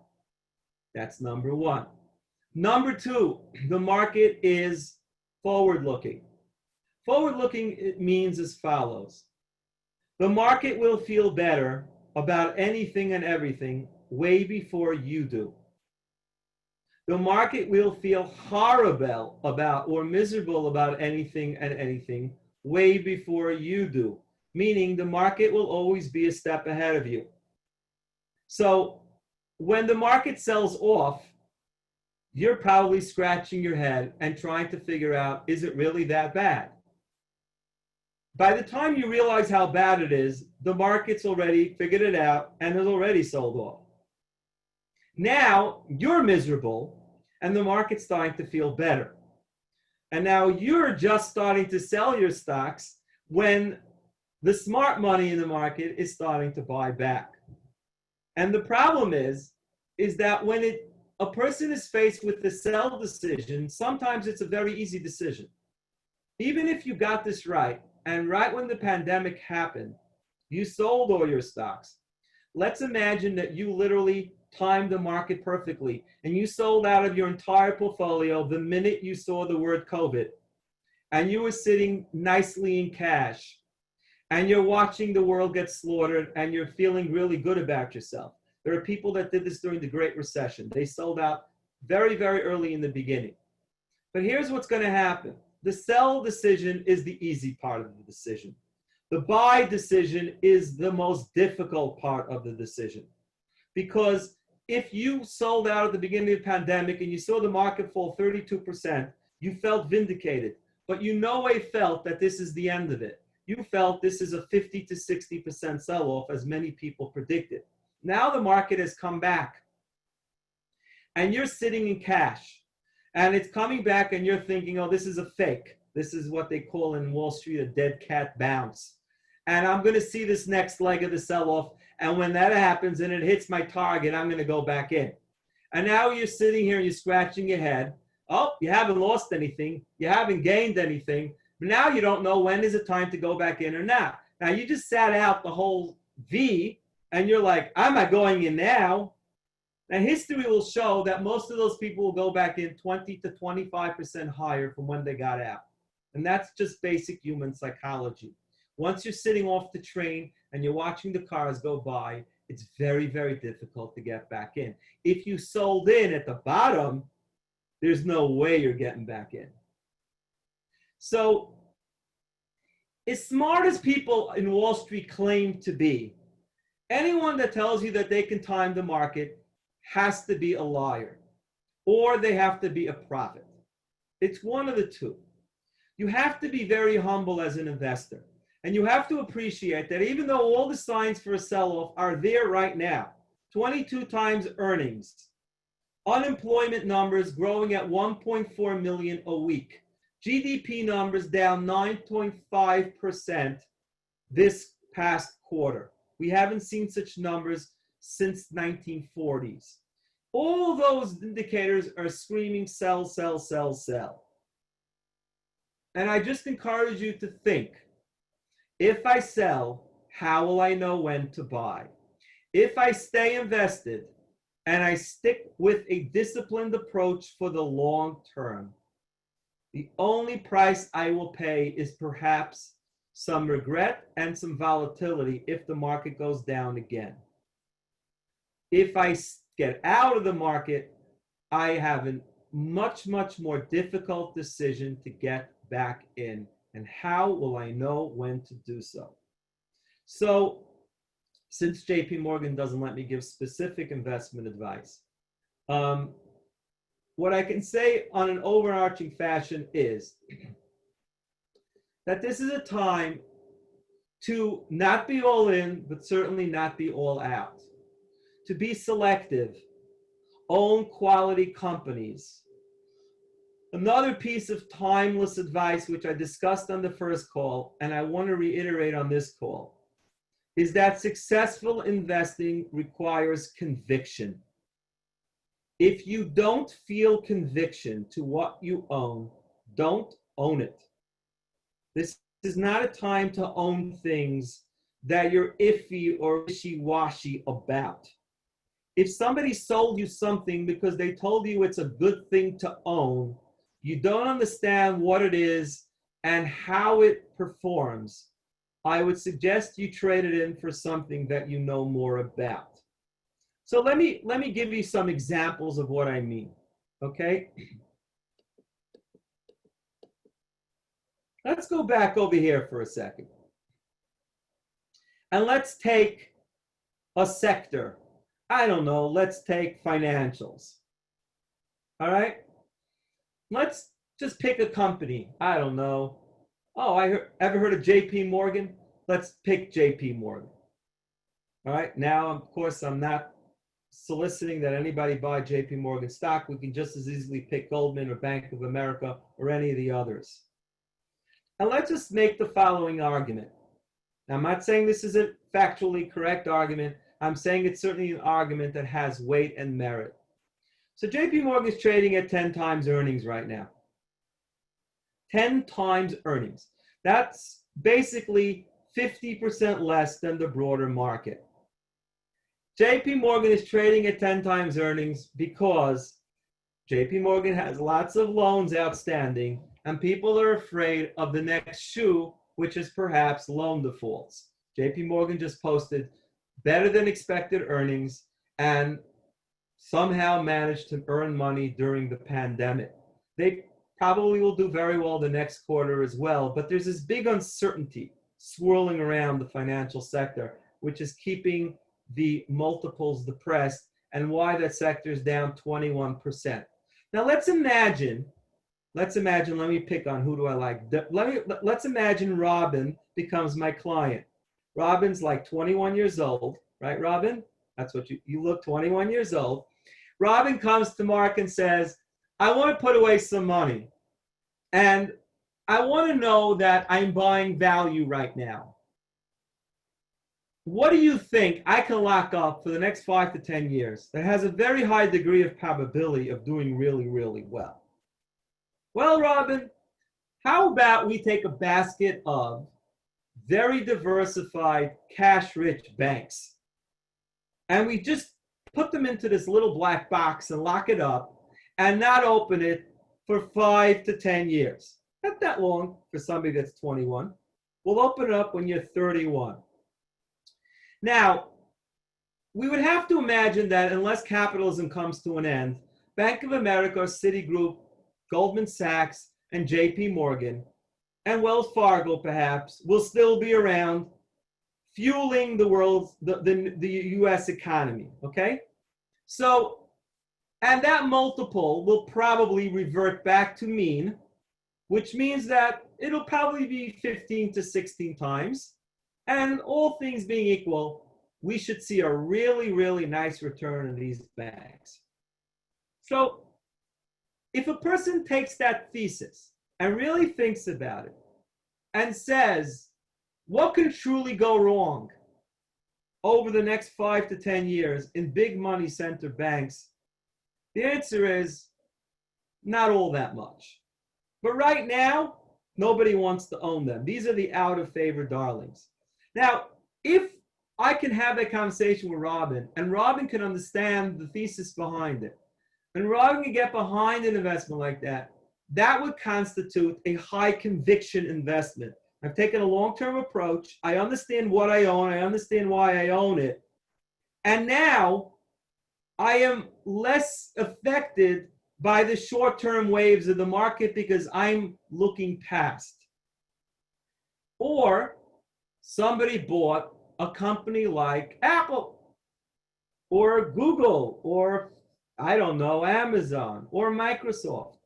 That's number one. Number two, the market is forward-looking. Forward-looking, it means as follows. The market will feel better about anything and everything way before you do. The market will feel horrible about or miserable about anything and anything way before you do, meaning the market will always be a step ahead of you. So when the market sells off, you're probably scratching your head and trying to figure out, is it really that bad? By the time you realize how bad it is, the market's already figured it out and has already sold off. Now you're miserable and the market's starting to feel better. And now you're just starting to sell your stocks when the smart money in the market is starting to buy back. And the problem is that when a person is faced with the sell decision, sometimes it's a very easy decision. Even if you got this right, and right when the pandemic happened, you sold all your stocks. Let's imagine that you literally timed the market perfectly and you sold out of your entire portfolio the minute you saw the word COVID. And you were sitting nicely in cash. And you're watching the world get slaughtered and you're feeling really good about yourself. There are people that did this during the Great Recession. They sold out very, very early in the beginning. But here's what's going to happen. The sell decision is the easy part of the decision. The buy decision is the most difficult part of the decision. Because if you sold out at the beginning of the pandemic and you saw the market fall 32%, you felt vindicated. But you no way felt that this is the end of it. You felt this is a 50 to 60% sell-off, as many people predicted. Now the market has come back. And you're sitting in cash. And it's coming back and you're thinking, oh, this is a fake. This is what they call in Wall Street a dead cat bounce. And I'm going to see this next leg of the sell-off. And when that happens and it hits my target, I'm going to go back in. And now you're sitting here and you're scratching your head. Oh, you haven't lost anything. You haven't gained anything. But now you don't know when is it time to go back in or not. Now you just sat out the whole V and you're like, I'm not going in now. Now, history will show that most of those people will go back in 20 to 25% higher from when they got out. And that's just basic human psychology. Once you're sitting off the train and you're watching the cars go by, it's very, very difficult to get back in. If you sold in at the bottom, there's no way you're getting back in. So, as smart as people in Wall Street claim to be, anyone that tells you that they can time the market has to be a liar, or they have to be a prophet. It's one of the two. You have to be very humble as an investor, and you have to appreciate that even though all the signs for a sell-off are there right now, 22 times earnings, unemployment numbers growing at 1.4 million a week, GDP numbers down 9.5% this past quarter. We haven't seen such numbers since 1940s. All those indicators are screaming sell, sell, sell, sell. And I just encourage you to think, if I sell, how will I know when to buy? If I stay invested and I stick with a disciplined approach for the long term, the only price I will pay is perhaps some regret and some volatility if the market goes down again. If I get out of the market, I have a much, much more difficult decision to get back in. And how will I know when to do so? So since JP Morgan doesn't let me give specific investment advice, what I can say on an overarching fashion is that this is a time to not be all in, but certainly not be all out. To be selective, own quality companies. Another piece of timeless advice, which I discussed on the first call, and I want to reiterate on this call, is that successful investing requires conviction. If you don't feel conviction to what you own, don't own it. This is not a time to own things that you're iffy or wishy-washy about. If somebody sold you something because they told you it's a good thing to own, you don't understand what it is and how it performs, I would suggest you trade it in for something that you know more about. So let me give you some examples of what I mean, okay? Let's go back over here for a second. And let's take a sector. I don't know, let's take financials. All right? Let's just pick a company. I don't know. Oh, ever heard of JP Morgan? Let's pick JP Morgan. All right, now, of course, I'm not soliciting that anybody buy JP Morgan stock. We can just as easily pick Goldman or Bank of America or any of the others. And let's just make the following argument. Now, I'm not saying this is a factually correct argument. I'm saying it's certainly an argument that has weight and merit. So JP Morgan is trading at 10 times earnings right now. 10 times earnings. That's basically 50% less than the broader market. JP Morgan is trading at 10 times earnings because JP Morgan has lots of loans outstanding and people are afraid of the next shoe, which is perhaps loan defaults. JP Morgan just posted better than expected earnings and somehow managed to earn money during the pandemic. They probably will do very well the next quarter as well, but there's this big uncertainty swirling around the financial sector, which is keeping the multiples depressed and why that sector is down 21%. Now let's imagine, let me pick on who do I like. Let's imagine Robin becomes my client. Robin's like 21 years old, right, Robin? That's what you look 21 years old. Robin comes to Mark and says, I want to put away some money. And I want to know that I'm buying value right now. What do you think I can lock up for the next 5 to 10 years that has a very high degree of probability of doing really, really well? Well, Robin, how about we take a basket of very diversified, cash-rich banks, and we just put them into this little black box and lock it up and not open it for 5 to 10 years. Not that long for somebody that's 21. We'll open it up when you're 31. Now, we would have to imagine that unless capitalism comes to an end, Bank of America, Citigroup, Goldman Sachs, and JP Morgan, and Wells Fargo perhaps, will still be around fueling the US economy, okay? So, and that multiple will probably revert back to mean, which means that it'll probably be 15 to 16 times. And all things being equal, we should see a really, really nice return in these banks. So if a person takes that thesis and really thinks about it and says, what can truly go wrong over the next 5 to 10 years in big money center banks? The answer is not all that much. But right now, nobody wants to own them. These are the out of favor darlings. Now, if I can have that conversation with Robin, and Robin can understand the thesis behind it, and Robin can get behind an investment like that, that would constitute a high conviction investment. I've taken a long-term approach. I understand what I own. I understand why I own it. And now I am less affected by the short-term waves of the market because I'm looking past. Or somebody bought a company like Apple or Google or, I don't know, Amazon or Microsoft.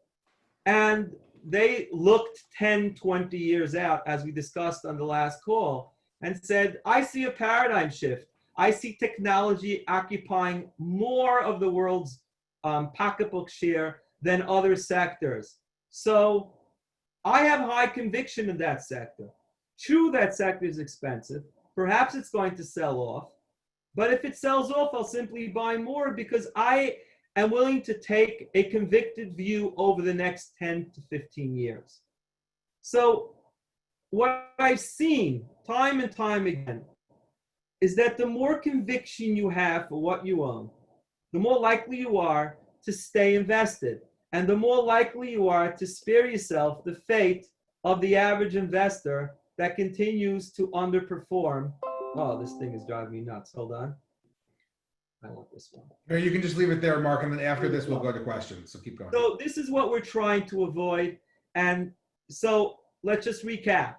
And they looked 10, 20 years out, as we discussed on the last call, and said, I see a paradigm shift. I see technology occupying more of the world's pocketbook share than other sectors. So I have high conviction in that sector. True, that sector is expensive. Perhaps it's going to sell off. But if it sells off, I'll simply buy more because I am willing to take a convicted view over the next 10 to 15 years. So what I've seen time and time again is that the more conviction you have for what you own, the more likely you are to stay invested, and the more likely you are to spare yourself the fate of the average investor that continues to underperform. Oh, this thing is driving me nuts. Hold on. I want this one. Or you can just leave it there, Mark, and then after this, we'll go to questions. So keep going. So this is what we're trying to avoid. And so let's just recap.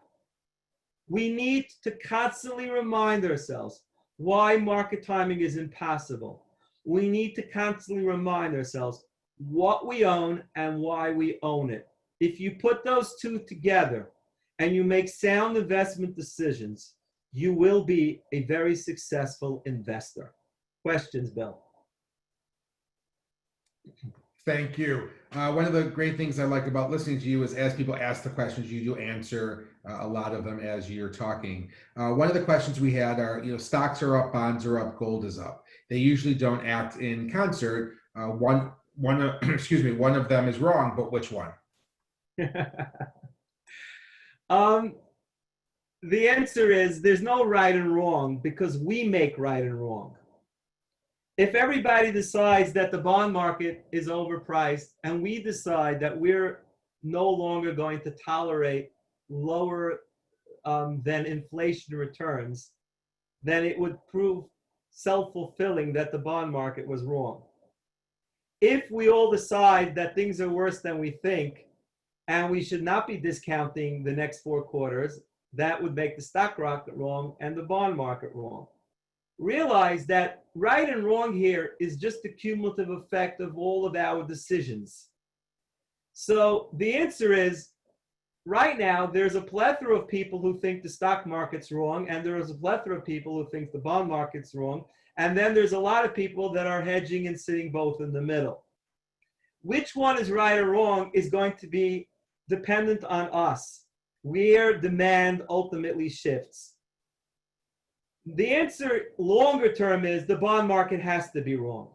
We need to constantly remind ourselves why market timing is impossible. We need to constantly remind ourselves what we own and why we own it. If you put those two together and you make sound investment decisions, you will be a very successful investor. Questions, Bill? Thank you. One of the great things I like about listening to you is as people ask the questions, you do answer a lot of them as you're talking. One of the questions we had are, stocks are up, bonds are up, gold is up. They usually don't act in concert. One of them is wrong, but which one? The answer is there's no right and wrong because we make right and wrong. If everybody decides that the bond market is overpriced and we decide that we're no longer going to tolerate lower than inflation returns, then it would prove self-fulfilling that the bond market was wrong. If we all decide that things are worse than we think and we should not be discounting the next 4 quarters, that would make the stock market wrong and the bond market wrong. Realize that right and wrong here is just the cumulative effect of all of our decisions. So the answer is, right now, there's a plethora of people who think the stock market's wrong, and there is a plethora of people who think the bond market's wrong, and then there's a lot of people that are hedging and sitting both in the middle. Which one is right or wrong is going to be dependent on us, where demand ultimately shifts. The answer longer term is the bond market has to be wrong.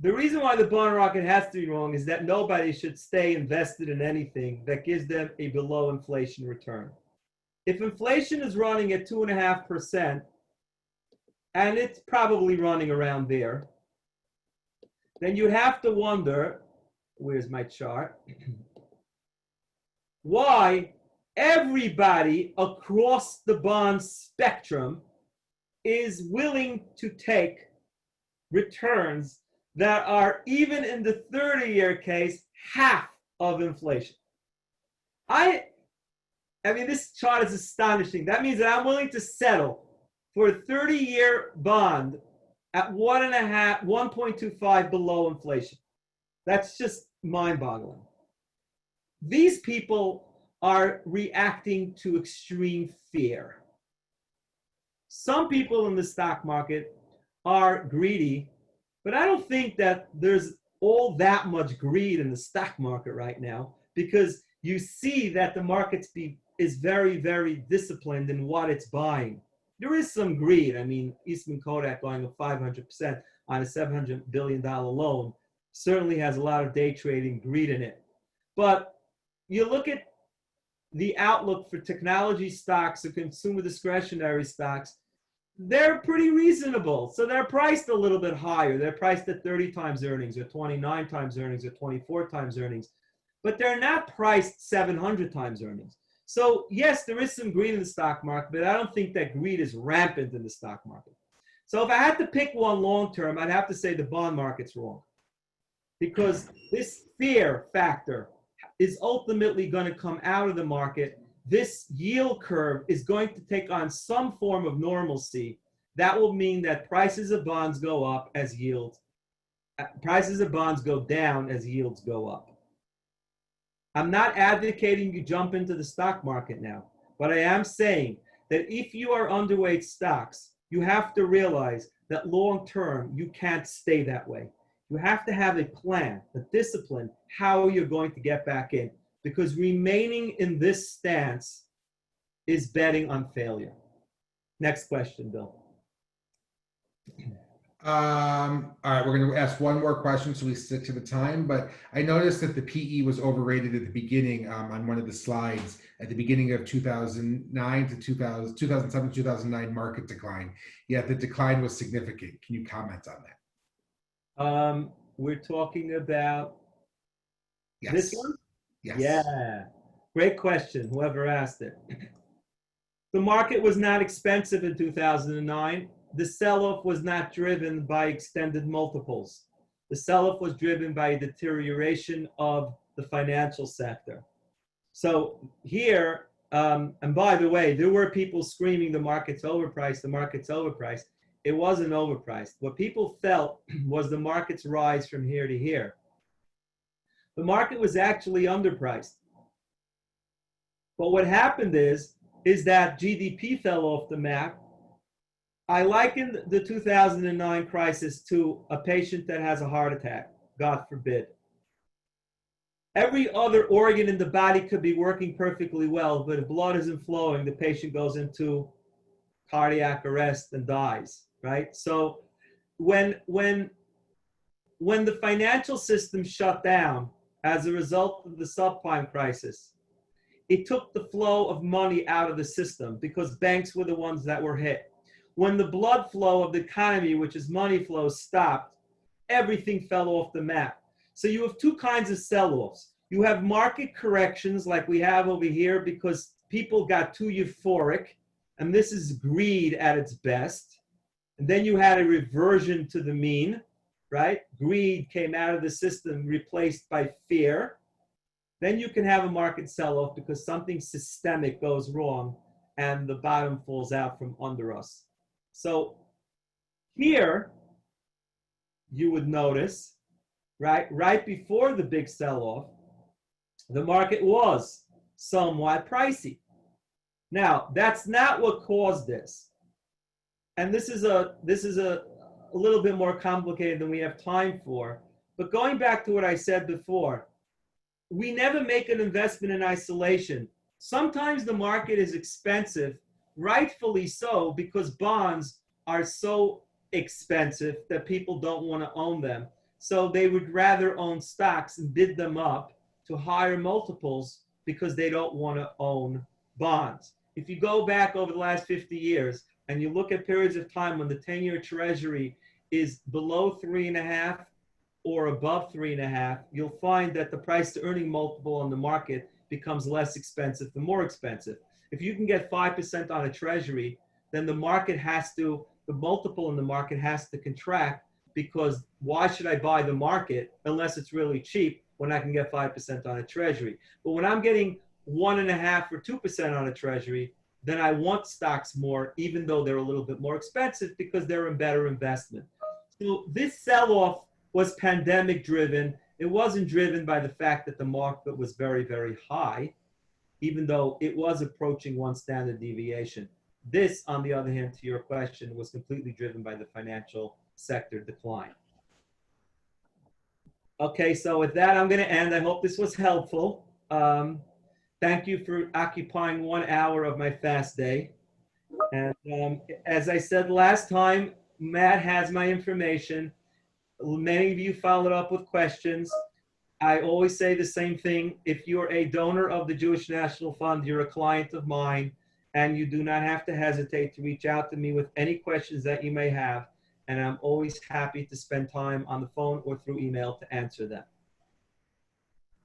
The reason why the bond market has to be wrong is that nobody should stay invested in anything that gives them a below inflation return. If inflation is running at 2.5%, and it's probably running around there, then you have to wonder, where's my chart, why everybody across the bond spectrum is willing to take returns that are, even in the 30-year case, half of inflation. I mean, this chart is astonishing. That means that I'm willing to settle for a 30-year bond at 1.25 below inflation. That's just mind-boggling. These people are reacting to extreme fear. Some people in the stock market are greedy, but I don't think that there's all that much greed in the stock market right now, because you see that the market is very, very disciplined in what it's buying. There is some greed. I mean, Eastman Kodak going up 500% on a $700 billion loan certainly has a lot of day trading greed in it. But you look at the outlook for technology stocks or consumer discretionary stocks, they're pretty reasonable. So they're priced a little bit higher. They're priced at 30 times earnings or 29 times earnings or 24 times earnings, but they're not priced 700 times earnings. So yes, there is some greed in the stock market, but I don't think that greed is rampant in the stock market. So if I had to pick one long term, I'd have to say the bond market's wrong, because this fear factor is ultimately going to come out of the market, this yield curve is going to take on some form of normalcy. That will mean that prices of bonds go up as prices of bonds go down as yields go up. I'm not advocating you jump into the stock market now, but I am saying that if you are underweight stocks, you have to realize that long term, you can't stay that way. You have to have a plan, a discipline, how you're going to get back in, because remaining in this stance is betting on failure. Next question, Bill. All right, we're going to ask one more question so we stick to the time, but I noticed that the PE was overrated at the beginning on one of the slides at the beginning of 2009 to 2007, 2009 market decline. Yet the decline was significant. Can you comment on that? We're talking about this one? Yes. Yeah, great question, whoever asked it. The market was not expensive in 2009. The sell-off was not driven by extended multiples. The sell-off was driven by a deterioration of the financial sector. So here, and by the way, there were people screaming the market's overpriced, the market's overpriced. It wasn't overpriced. What people felt was the market's rise from here to here. The market was actually underpriced. But what happened is that GDP fell off the map. I likened the 2009 crisis to a patient that has a heart attack, God forbid. Every other organ in the body could be working perfectly well, but if blood isn't flowing, the patient goes into cardiac arrest and dies, right? So when the financial system shut down as a result of the subprime crisis, it took the flow of money out of the system because banks were the ones that were hit. When the blood flow of the economy, which is money flow, stopped, everything fell off the map. So you have two kinds of sell-offs. You have market corrections like we have over here because people got too euphoric, and this is greed at its best. And then you had a reversion to the mean, right? Greed came out of the system, replaced by fear. Then you can have a market sell-off because something systemic goes wrong and the bottom falls out from under us. So here, you would notice, right before the big sell-off, the market was somewhat pricey. Now, that's not what caused this. And this is a little bit more complicated than we have time for. But going back to what I said before, we never make an investment in isolation. Sometimes the market is expensive, rightfully so, because bonds are so expensive that people don't want to own them. So they would rather own stocks and bid them up to higher multiples because they don't want to own bonds. If you go back over the last 50 years and you look at periods of time when the 10-year treasury is below 3.5 or above 3.5, you'll find that the price to earning multiple on the market becomes less expensive the more expensive. If you can get 5% on a treasury, then the multiple in the market has to contract, because why should I buy the market unless it's really cheap when I can get 5% on a treasury? But when I'm getting 1.5 or 2% on a treasury, then I want stocks more, even though they're a little bit more expensive because they're a better investment. So this sell-off was pandemic driven. It wasn't driven by the fact that the market was very, very high, even though it was approaching one standard deviation. This, on the other hand, to your question, was completely driven by the financial sector decline. Okay, so with that, I'm going to end. I hope this was helpful. Thank you for occupying 1 hour of my fast day. And as I said last time, Matt has my information. Many of you followed up with questions. I always say the same thing. If you're a donor of the Jewish National Fund, you're a client of mine, and you do not have to hesitate to reach out to me with any questions that you may have. And I'm always happy to spend time on the phone or through email to answer them.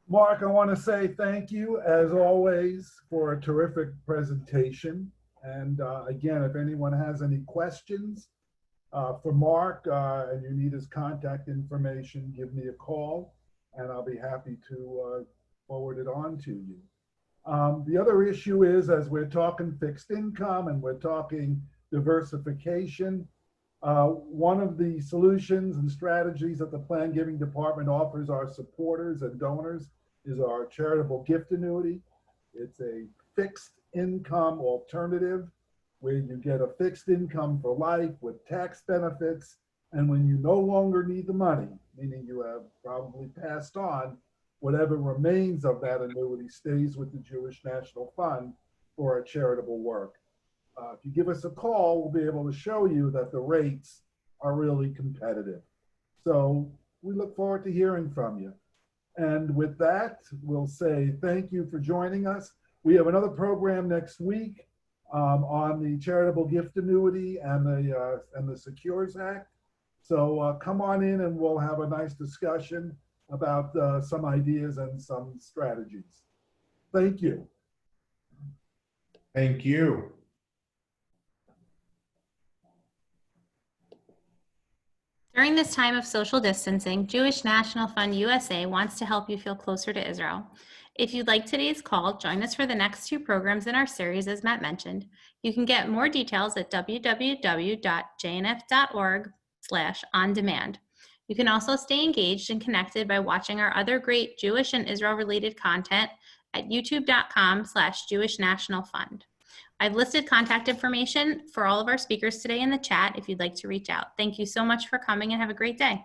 Mark, I want to say thank you, as always, for a terrific presentation. And again, if anyone has any questions for Mark and you need his contact information, give me a call and I'll be happy to forward it on to you. The other issue is, as we're talking fixed income and we're talking diversification, one of the solutions and strategies that the plan giving department offers our supporters and donors is our charitable gift annuity. It's a fixed income alternative where you get a fixed income for life with tax benefits. And when you no longer need the money, meaning you have probably passed on, whatever remains of that annuity stays with the Jewish National Fund for a charitable work. If you give us a call, we'll be able to show you that the rates are really competitive. So we look forward to hearing from you. And with that, we'll say thank you for joining us. We have another program next week on the charitable gift annuity and the Secures Act. So come on in and we'll have a nice discussion about some ideas and some strategies. Thank you. Thank you. During this time of social distancing, Jewish National Fund USA wants to help you feel closer to Israel. If you'd like today's call, join us for the next 2 programs in our series, as Matt mentioned. You can get more details at www.jnf.org/on-demand. You can also stay engaged and connected by watching our other great Jewish and Israel-related content at youtube.com/Jewish National Fund. I've listed contact information for all of our speakers today in the chat if you'd like to reach out. Thank you so much for coming and have a great day.